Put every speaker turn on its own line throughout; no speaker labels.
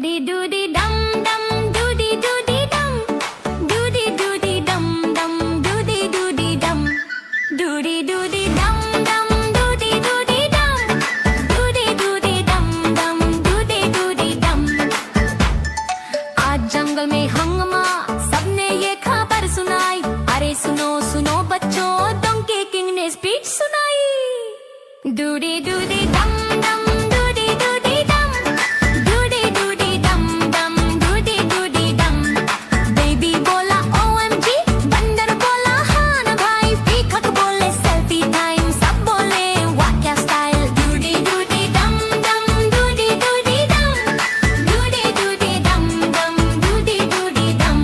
doody doody dum dum doody doody dum doody doody dum dum doody doody dum doody doody dum dum doody doody dum doody doody dum dum doody doody dum आज जंगल में हंगामा सबने ये खबर सुनाई अरे सुनो सुनो बच्चों डंकी किंग ने स्पीच सुनाई doody doody dum dum doody doody dum doody doody dum dum doody doody dum baby बोला OMG बंदर बोला हाँ ना भाई पीकॉक बोले सेल्फी टाइम सब बोले वाह क्या style doody doody dum dum doody doody dum doody doody dum dum doody doody dum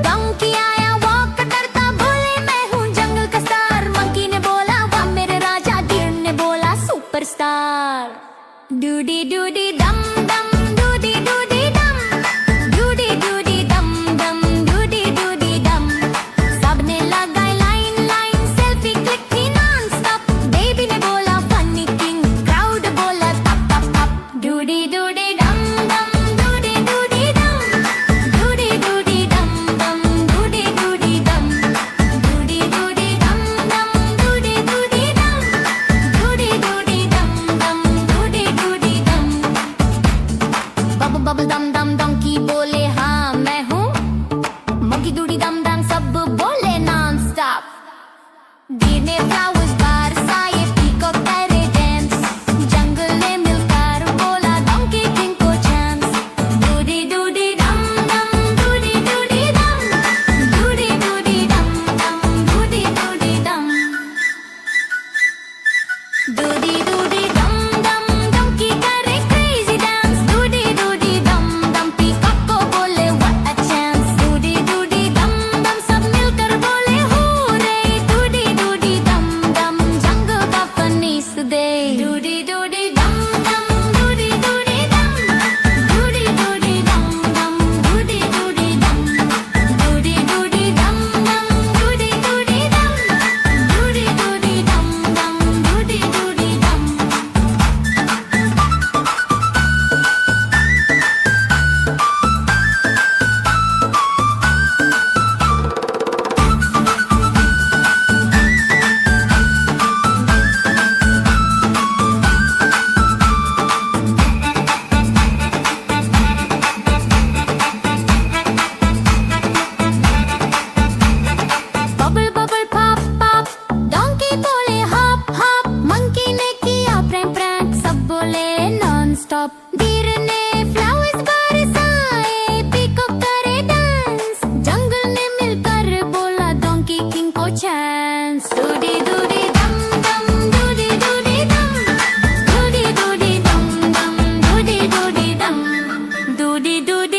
donkey आया वॉक करता बोले मैं हूँ जंगल का स्टार मंकी ने बोला वाह मेरे राजा डियर ने बोला सुपरस्टार डूडी डूडी दम दम डूडी डूडी दम डूडी डूडी दम दम डूडी डूडी दम सबने लगाई लाइन लाइन सेल्फी क्लिक थी नॉन स्टॉप बेबी ने बोला फनी किंग क्राउड बोला तप तप तप डूडी डूडी दम दम डूडी डूडी दम doody doody dum dum doody doody dum doody doody dum dum doody doody dum doody doody dum dum doody doody dum bubble bubble dum dum donkey बोले हाँ मैं हूँ monkey doody dum dum सब बोले non stop deer ने flowers बरसाए peacock करे dance जंगल ने मिलकर बोला donkey king को chance doody doody dum dum doody doody dum doody doody dum dum doody doody dum doody doody dum dum donkey करे crazy dance doody doody dum dum peacock को बोले what a chance doody doody dum dum सब मिलकर बोले hooray doody doody dum dum जंगल का फनीस दे doody doody dum dum doody doody dum doody doody dum dum doody doody dum doody doody dum dum doody doody dum doody doody dum dum doody doody dum bubble bubble pop pop donkey बोले hop hop monkey ने किया prank prank सब बोले non stop dear ने flowers बरसाए peacock करे dance जंगल ने मिलकर बोला डंकी किंग को चांस डूडी डूडी दम दम डूडी डूडी दम डूडी डूडी दम दम डूडी डूडी दम डूडी डूडी